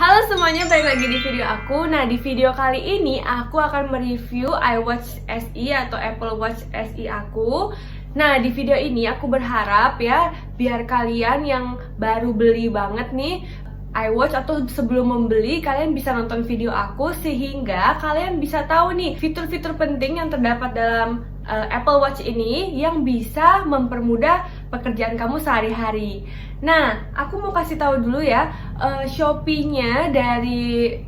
Halo semuanya, balik lagi di video aku. Nah, di video kali ini aku akan mereview iWatch SE atau Apple Watch SE aku. Nah, di video ini aku berharap ya, biar kalian yang baru beli banget nih iWatch atau sebelum membeli, kalian bisa nonton video aku sehingga kalian bisa tahu nih fitur-fitur penting yang terdapat dalam Apple Watch ini yang bisa mempermudah pekerjaan kamu sehari-hari. Nah, aku mau kasih tahu dulu ya, Shopee-nya dari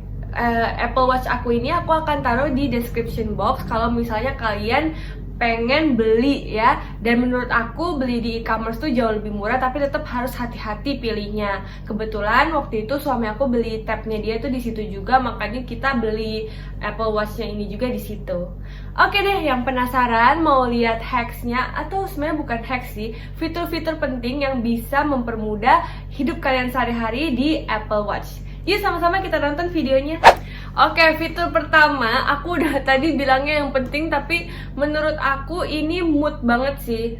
Apple Watch aku ini aku akan taruh di description box kalau misalnya kalian pengen beli ya. Dan menurut aku beli di e-commerce tuh jauh lebih murah, tapi tetap harus hati-hati pilihnya. Kebetulan waktu itu suami aku beli tabnya dia tuh di situ juga, makanya kita beli Apple Watch-nya ini juga di situ. Oke deh, yang penasaran mau lihat hacksnya, atau sebenarnya bukan hacks sih, fitur-fitur penting yang bisa mempermudah hidup kalian sehari-hari di Apple Watch. Yuk sama-sama kita nonton videonya. Oke, fitur pertama, aku udah tadi bilangnya yang penting, tapi menurut aku ini mood banget sih.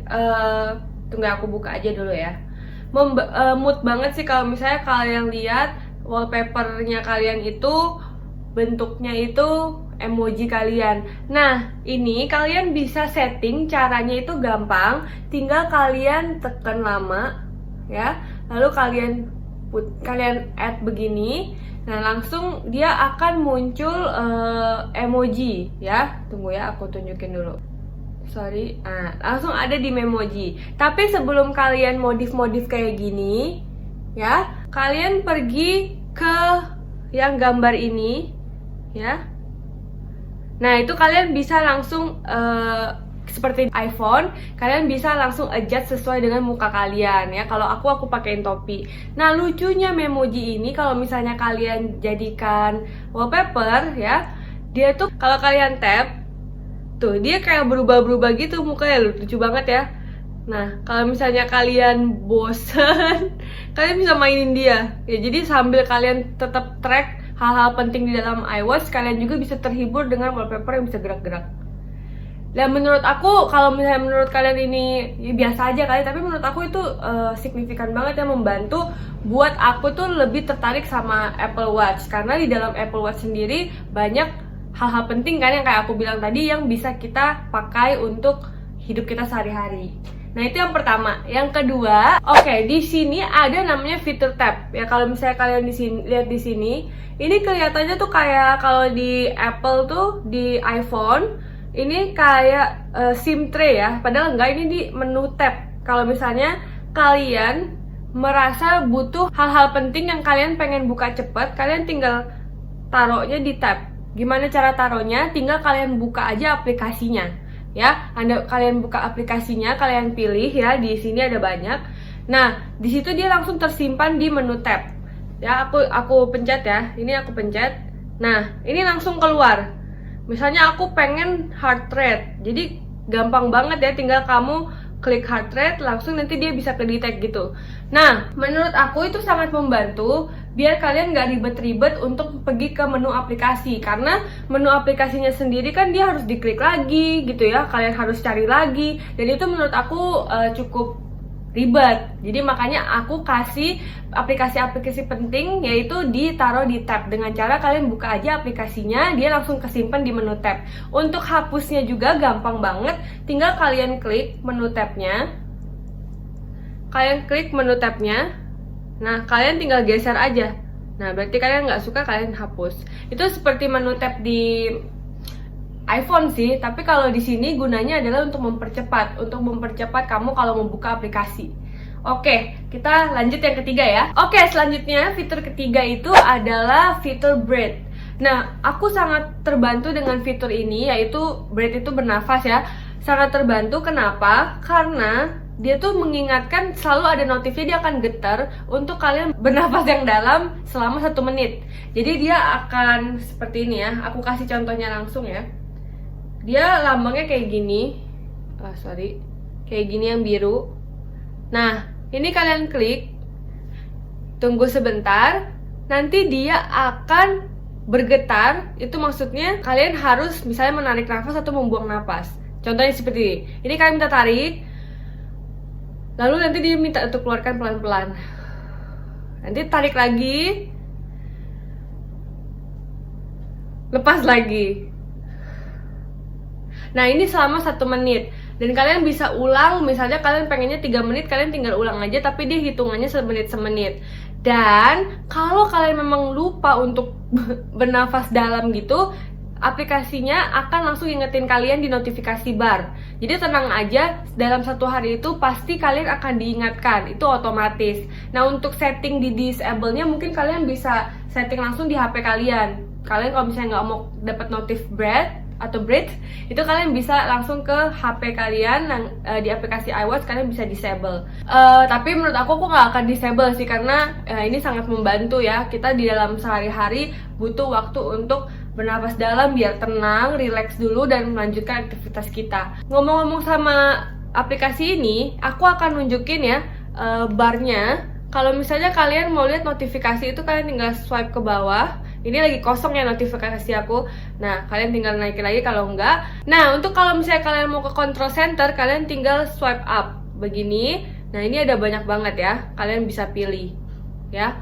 Tunggu aku buka aja dulu ya. Mood banget sih kalau misalnya kalian lihat wallpapernya kalian itu bentuknya itu emoji kalian. Nah, ini kalian bisa setting, caranya itu gampang. Tinggal kalian tekan lama ya. Lalu kalian add begini. Nah, langsung dia akan muncul emoji ya. Tunggu ya, aku tunjukin dulu. Sorry. Nah, langsung ada di Memoji. Tapi sebelum kalian modif-modif kayak gini ya, kalian pergi ke yang gambar ini ya. Nah, itu kalian bisa langsung seperti iPhone, kalian bisa langsung adjust sesuai dengan muka kalian ya. Kalau aku pakein topi. Nah, lucunya Memoji ini kalau misalnya kalian jadikan wallpaper ya, dia tuh kalau kalian tap tuh dia kayak berubah-berubah gitu mukanya, lucu banget ya. Nah, kalau misalnya kalian bosen, kalian bisa mainin dia ya. Jadi sambil kalian tetap track hal-hal penting di dalam iWatch, kalian juga bisa terhibur dengan wallpaper yang bisa gerak-gerak. Dan menurut aku, kalau misalnya menurut kalian ini ya biasa aja kali, tapi menurut aku itu signifikan banget ya, membantu buat aku tuh lebih tertarik sama Apple Watch. Karena di dalam Apple Watch sendiri banyak hal-hal penting kan yang kayak aku bilang tadi yang bisa kita pakai untuk hidup kita sehari-hari. Nah, itu yang pertama. Yang kedua, oke, di sini ada namanya fitur tab. Ya, kalau misalnya kalian lihat di sini, ini kelihatannya tuh kayak kalau di Apple tuh di iPhone ini kayak SIM tray ya, padahal enggak, ini di menu tab. Kalau misalnya kalian merasa butuh hal-hal penting yang kalian pengen buka cepat, kalian tinggal taruhnya di tab. Gimana cara taruhnya? Tinggal kalian buka aja aplikasinya ya. Kalian buka aplikasinya, kalian pilih ya, di sini ada banyak. Nah, di situ dia langsung tersimpan di menu tab. Ya, aku pencet ya. Ini aku pencet. Nah, ini langsung keluar. Misalnya aku pengen heart rate, jadi gampang banget ya, tinggal kamu klik heart rate, langsung nanti dia bisa ke-detect gitu. Nah, menurut aku itu sangat membantu biar kalian nggak ribet-ribet untuk pergi ke menu aplikasi. Karena menu aplikasinya sendiri kan dia harus diklik lagi gitu ya, kalian harus cari lagi. Dan itu menurut aku cukup ribet. Jadi makanya aku kasih aplikasi-aplikasi penting yaitu ditaruh di tab. Dengan cara kalian buka aja aplikasinya, dia langsung kesimpan di menu tab. Untuk hapusnya juga gampang banget. Tinggal kalian klik menu tabnya. Kalian klik menu tabnya. Nah, kalian tinggal geser aja. Nah, berarti kalian nggak suka, kalian hapus. Itu seperti menu tab di iPhone sih, tapi kalau di sini gunanya adalah untuk mempercepat kamu kalau membuka aplikasi. Oke, kita lanjut yang ketiga ya. Oke, selanjutnya fitur ketiga itu adalah fitur breathe. Nah, aku sangat terbantu dengan fitur ini, yaitu breathe itu bernafas ya. Sangat terbantu, kenapa? Karena dia tuh mengingatkan, selalu ada notifnya, dia akan getar untuk kalian bernafas yang dalam selama 1 menit. Jadi dia akan seperti ini ya. Aku kasih contohnya langsung ya. Dia lambangnya kayak gini. Kayak gini yang biru. Nah, ini kalian klik. Tunggu sebentar. Nanti dia akan bergetar. Itu maksudnya kalian harus misalnya menarik nafas atau membuang nafas. Contohnya seperti ini. Ini kalian minta tarik. Lalu nanti dia minta untuk keluarkan pelan-pelan. Nanti tarik lagi. lepas lagi. Nah ini selama 1 menit. Dan kalian bisa ulang, misalnya kalian pengennya 3 menit, kalian tinggal ulang aja, tapi dia hitungannya semenit-semenit. Dan kalau kalian memang lupa untuk bernafas dalam gitu, aplikasinya akan langsung ingetin kalian di notifikasi bar. Jadi tenang aja, dalam 1 hari itu pasti kalian akan diingatkan, itu otomatis. Nah untuk setting di disable-nya mungkin kalian bisa setting langsung di HP kalian. Kalian kalau misalnya nggak mau dapat notif breath, itu kalian bisa langsung ke HP kalian di aplikasi iWatch, kalian bisa disable. Tapi menurut aku nggak akan disable sih, karena ini sangat membantu ya. Kita di dalam sehari-hari butuh waktu untuk bernafas dalam biar tenang, relax dulu dan melanjutkan aktivitas kita. Ngomong-ngomong sama aplikasi ini, aku akan nunjukin ya barnya. Kalau misalnya kalian mau lihat notifikasi itu, kalian tinggal swipe ke bawah. Ini lagi kosong ya notifikasi aku. Nah, kalian tinggal naikin lagi kalau enggak. Nah, untuk kalau misalnya kalian mau ke control center, kalian tinggal swipe up begini. Nah, ini ada banyak banget ya. Kalian bisa pilih ya.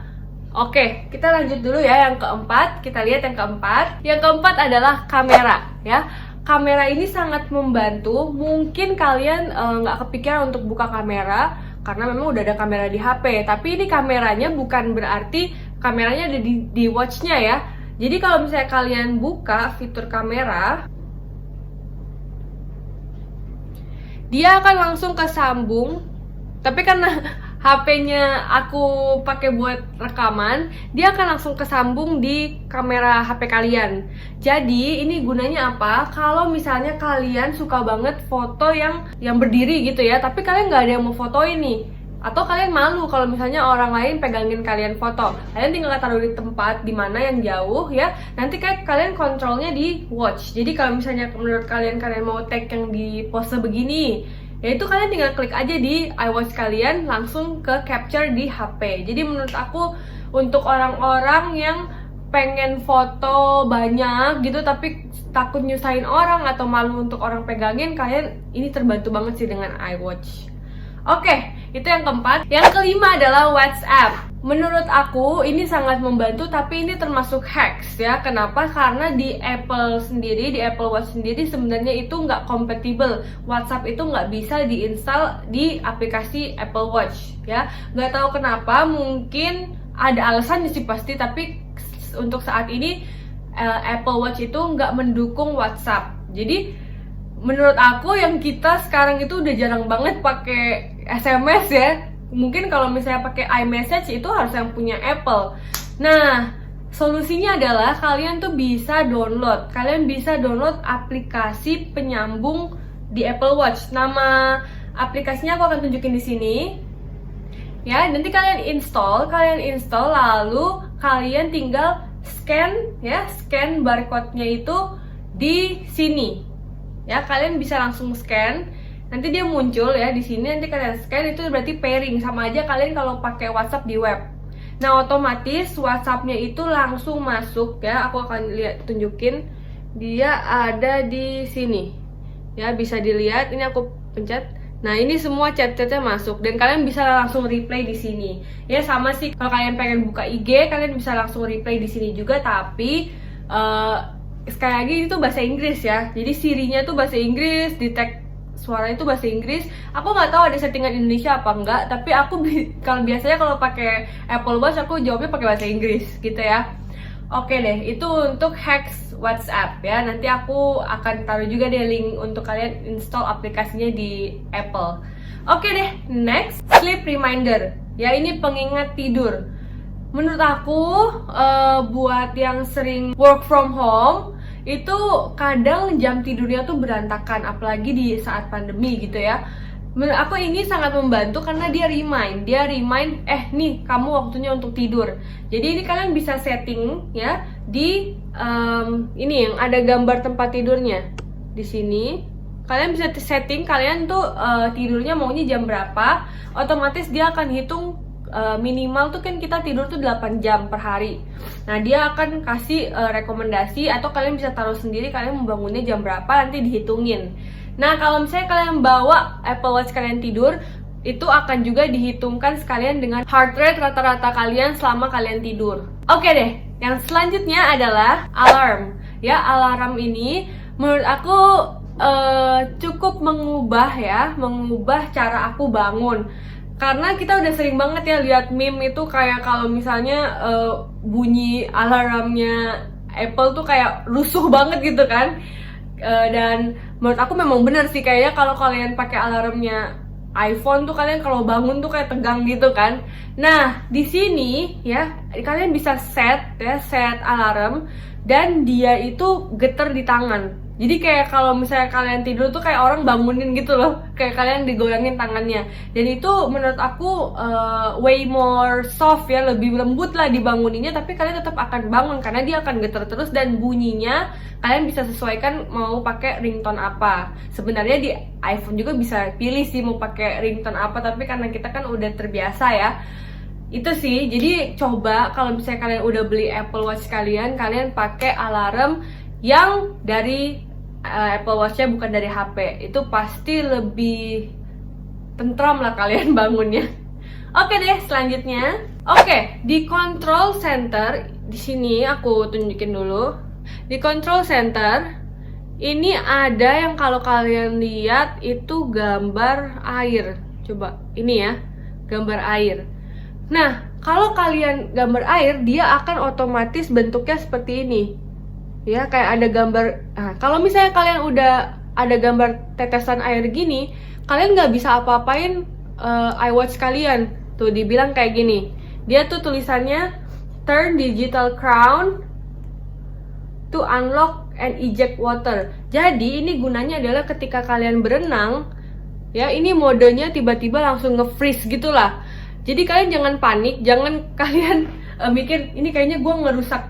Oke, kita lanjut dulu ya yang keempat. Kita lihat yang keempat. Yang keempat adalah kamera ya. Kamera ini sangat membantu. Mungkin kalian nggak kepikiran untuk buka kamera karena memang udah ada kamera di HP. Tapi ini kameranya bukan berarti kameranya ada di watch-nya ya. Jadi kalau misalnya kalian buka fitur kamera, dia akan langsung kesambung. Tapi karena HP-nya aku pakai buat rekaman, dia akan langsung kesambung di kamera HP kalian. Jadi ini gunanya apa? Kalau misalnya kalian suka banget foto yang berdiri gitu ya, tapi kalian nggak ada yang mau foto ini, atau kalian malu kalau misalnya orang lain pegangin kalian foto, kalian tinggal taruh di tempat dimana yang jauh ya. Nanti kayak kalian kontrolnya di watch. Jadi kalau misalnya menurut kalian mau tag yang di pose begini, ya itu kalian tinggal klik aja di iWatch kalian, langsung ke capture di HP. Jadi menurut aku untuk orang-orang yang pengen foto banyak gitu tapi takut nyusahin orang atau malu untuk orang pegangin, kalian ini terbantu banget sih dengan iWatch. Oke, itu yang keempat. Yang kelima adalah WhatsApp. Menurut aku ini sangat membantu, tapi ini termasuk hacks ya. Kenapa? Karena di Apple sendiri, di Apple Watch sendiri sebenarnya itu nggak kompatibel. WhatsApp itu nggak bisa diinstal di aplikasi Apple Watch ya. Nggak tahu kenapa, mungkin ada alasannya sih pasti, tapi untuk saat ini Apple Watch itu nggak mendukung WhatsApp. Jadi menurut aku yang kita sekarang itu udah jarang banget pakai SMS ya. Mungkin kalau misalnya pakai iMessage itu harus yang punya Apple. Nah, solusinya adalah kalian tuh bisa download. Kalian bisa download aplikasi penyambung di Apple Watch. Nama aplikasinya aku akan tunjukin di sini. Ya, nanti kalian install lalu kalian tinggal scan ya, scan barcode-nya itu di sini. Ya, kalian bisa langsung scan, nanti dia muncul ya di sini. Nanti kalian scan, itu berarti pairing, sama aja kalian kalau pakai WhatsApp di web. Nah, otomatis WhatsApp-nya itu langsung masuk ya. Aku akan tunjukin, dia ada di sini ya, bisa dilihat. Ini aku pencet. Nah, ini semua chat-chatnya masuk dan kalian bisa langsung replay di sini. Ya sama sih, kalau kalian pengen buka IG, kalian bisa langsung replay di sini juga, tapi sekali lagi itu bahasa Inggris ya. Jadi Siri-nya tuh bahasa Inggris, detect suara itu bahasa Inggris. Aku nggak tahu ada settingan Indonesia apa enggak, tapi aku kalau biasanya kalau pakai Apple Watch aku jawabnya pakai bahasa Inggris gitu ya. Oke deh, itu untuk hacks WhatsApp ya. Nanti aku akan taruh juga deh link untuk kalian install aplikasinya di Apple. Oke deh, next, sleep reminder. Ya, ini pengingat tidur. Menurut aku, buat yang sering work from home, itu kadang jam tidurnya tuh berantakan, apalagi di saat pandemi gitu ya. Menurut aku ini sangat membantu karena dia remind, nih kamu waktunya untuk tidur. Jadi ini kalian bisa setting ya di ini yang ada gambar tempat tidurnya di sini. Kalian bisa setting kalian tuh tidurnya maunya jam berapa. Otomatis dia akan hitung minimal tuh kan kita tidur tuh 8 jam per hari. Nah, dia akan kasih rekomendasi, atau kalian bisa taruh sendiri kalian mau bangunnya jam berapa, nanti dihitungin. Nah, kalau misalnya kalian bawa Apple Watch kalian tidur, itu akan juga dihitungkan sekalian dengan heart rate rata-rata kalian selama kalian tidur. Oke deh, yang selanjutnya adalah alarm. Ya, alarm ini menurut aku cukup mengubah cara aku bangun. Karena kita udah sering banget ya lihat meme itu kayak kalau misalnya bunyi alarmnya Apple tuh kayak rusuh banget gitu kan. Dan menurut aku memang benar sih, kayaknya kalau kalian pakai alarmnya iPhone tuh kalian kalau bangun tuh kayak tegang gitu kan. Nah, di sini ya kalian bisa set alarm dan dia itu getar di tangan. Jadi kayak kalau misalnya kalian tidur tuh kayak orang bangunin gitu loh, kayak kalian digoyangin tangannya. Dan itu menurut aku way more soft ya, lebih lembut lah dibanguninnya, tapi kalian tetap akan bangun karena dia akan getar terus dan bunyinya kalian bisa sesuaikan mau pakai ringtone apa. Sebenarnya di iPhone juga bisa pilih sih mau pakai ringtone apa, tapi karena kita kan udah terbiasa ya. Itu sih, jadi coba kalau misalnya kalian udah beli Apple Watch kalian pakai alarm yang dari Apple Watch-nya bukan dari HP. Itu pasti lebih tentram lah kalian bangunnya. Oke deh, selanjutnya. Oke, di control center di sini aku tunjukin dulu. Di control center ini ada yang kalau kalian lihat itu gambar air. Coba, ini ya, gambar air. Nah, kalau kalian gambar air, dia akan otomatis bentuknya seperti ini. Ya, kayak ada gambar. Nah, kalau misalnya kalian udah ada gambar tetesan air gini, kalian nggak bisa apa-apain iWatch kalian. Tuh, dibilang kayak gini. Dia tuh tulisannya turn digital crown to unlock and eject water. Jadi ini gunanya adalah ketika kalian berenang, ya ini modenya tiba-tiba langsung nge-freeze gitulah. Jadi kalian jangan panik, jangan kalian mikir ini kayaknya gue ngerusak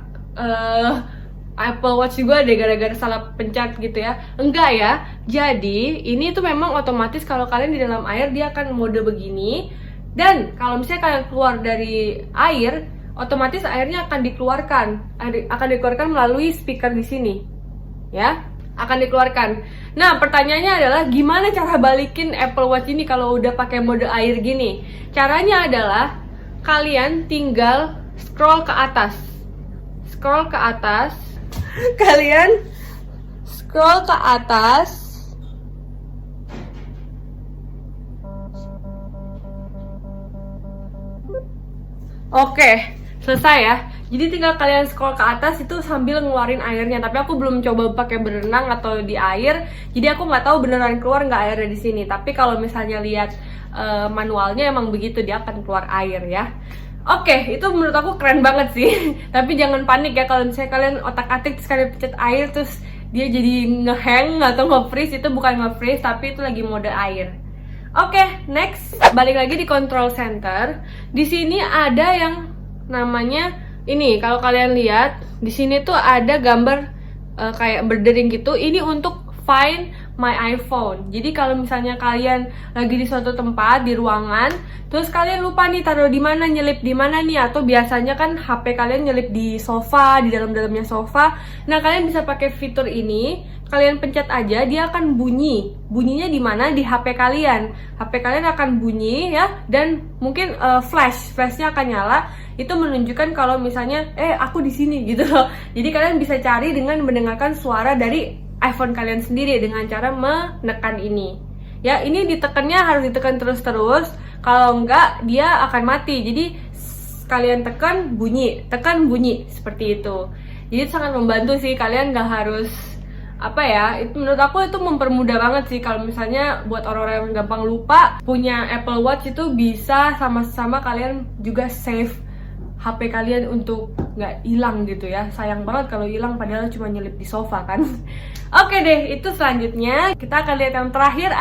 Apple Watch juga deh gara-gara salah pencet gitu ya. Enggak ya. Jadi ini tuh memang otomatis kalau kalian di dalam air dia akan mode begini. Dan kalau misalnya kalian keluar dari air, otomatis airnya akan dikeluarkan melalui speaker di sini. Ya, akan dikeluarkan. Nah, pertanyaannya adalah gimana cara balikin Apple Watch ini kalau udah pakai mode air gini? Caranya adalah kalian tinggal scroll ke atas. Scroll ke atas. Kalian scroll ke atas. Oke, selesai ya. Jadi tinggal kalian scroll ke atas itu sambil ngeluarin airnya. Tapi aku belum coba pakai berenang atau di air, jadi aku nggak tahu beneran keluar nggak airnya di sini. Tapi kalau misalnya lihat manualnya emang begitu, dia akan keluar air ya. Oke, itu menurut aku keren banget sih. Tapi jangan panik ya kalau misalnya kalian otak-atik terus kalian pencet air terus dia jadi ngehang atau nge-freeze. Itu bukan nge-freeze, tapi itu lagi mode air. Oke, next, balik lagi di control center. Di sini ada yang namanya ini. Kalau kalian lihat di sini tuh ada gambar kayak berdering gitu. Ini untuk find my iPhone. Jadi kalau misalnya kalian lagi di suatu tempat di ruangan, terus kalian lupa nih taruh di mana, nyelip di mana nih, atau biasanya kan HP kalian nyelip di sofa, di dalamnya sofa. Nah, kalian bisa pakai fitur ini. Kalian pencet aja, dia akan bunyi. Bunyinya di mana? Di HP kalian. HP kalian akan bunyi ya, dan mungkin flashnya akan nyala. Itu menunjukkan kalau misalnya aku di sini gitu loh. Jadi kalian bisa cari dengan mendengarkan suara dari iPhone kalian sendiri dengan cara menekan ini. Ya, ini ditekannya harus ditekan terus-terus. Kalau enggak, dia akan mati. Jadi kalian tekan bunyi seperti itu. Jadi sangat membantu sih, kalian nggak harus itu menurut aku itu mempermudah banget sih. Kalau misalnya buat orang-orang yang gampang lupa, punya Apple Watch itu bisa sama-sama kalian juga save HP kalian untuk nggak hilang gitu ya. Sayang banget kalau hilang padahal cuma nyelip di sofa kan. Oke deh, itu selanjutnya kita akan lihat yang terakhir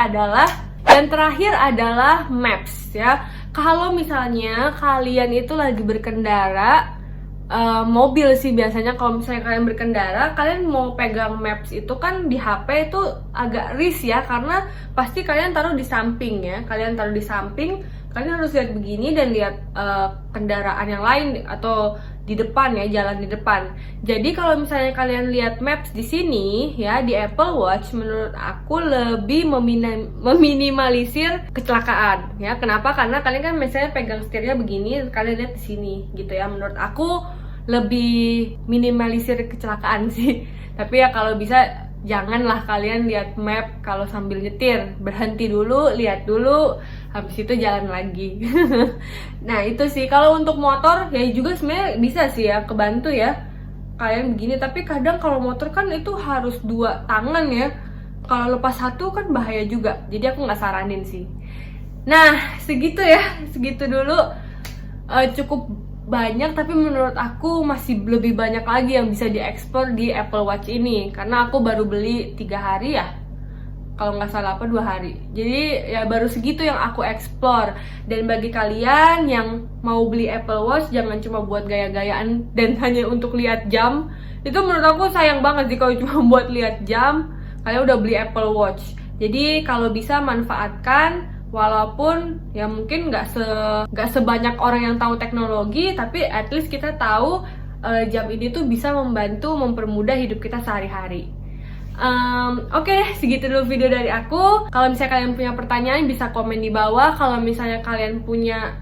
adalah Maps ya. Kalau misalnya kalian itu lagi berkendara mobil sih biasanya, kalau misalnya kalian berkendara, kalian mau pegang Maps itu kan di HP itu agak risk ya, karena pasti kalian taruh di samping ya. Kalian taruh di samping, kalian harus lihat begini dan lihat kendaraan yang lain atau di depan ya, jalan di depan. Jadi kalau misalnya kalian lihat Maps di sini ya, di Apple Watch, menurut aku lebih meminimalisir kecelakaan ya. Kenapa? Karena kalian kan misalnya pegang setirnya begini, kalian lihat di sini gitu ya. Menurut aku lebih minimalisir kecelakaan sih. Tapi ya kalau bisa janganlah kalian lihat map kalau sambil nyetir, berhenti dulu, lihat dulu, habis itu jalan lagi. Nah itu sih. Kalau untuk motor ya juga sebenarnya bisa sih ya, kebantu ya kalian begini. Tapi kadang kalau motor kan itu harus 2 tangan ya, kalau lepas satu kan bahaya juga, jadi aku nggak saranin sih. Nah segitu ya, segitu dulu. Cukup banyak, tapi menurut aku masih lebih banyak lagi yang bisa dieksplor di Apple Watch ini, karena aku baru beli 3 hari ya, kalau nggak salah 2 hari. Jadi ya baru segitu yang aku eksplor. Dan bagi kalian yang mau beli Apple Watch, jangan cuma buat gaya-gayaan dan hanya untuk lihat jam. Itu menurut aku sayang banget sih kalau cuma buat lihat jam kalian udah beli Apple Watch. Jadi kalau bisa manfaatkan, walaupun ya mungkin nggak sebanyak orang yang tahu teknologi, tapi at least kita tahu jam ini tuh bisa membantu mempermudah hidup kita sehari-hari. Oke deh, segitu dulu video dari aku. Kalau misalnya kalian punya pertanyaan bisa komen di bawah. Kalau misalnya kalian punya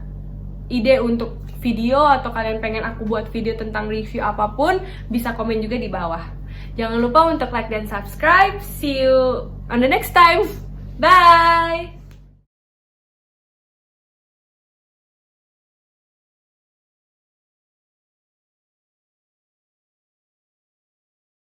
ide untuk video atau kalian pengen aku buat video tentang review apapun, bisa komen juga di bawah. Jangan lupa untuk like dan subscribe. See you on the next time. Bye!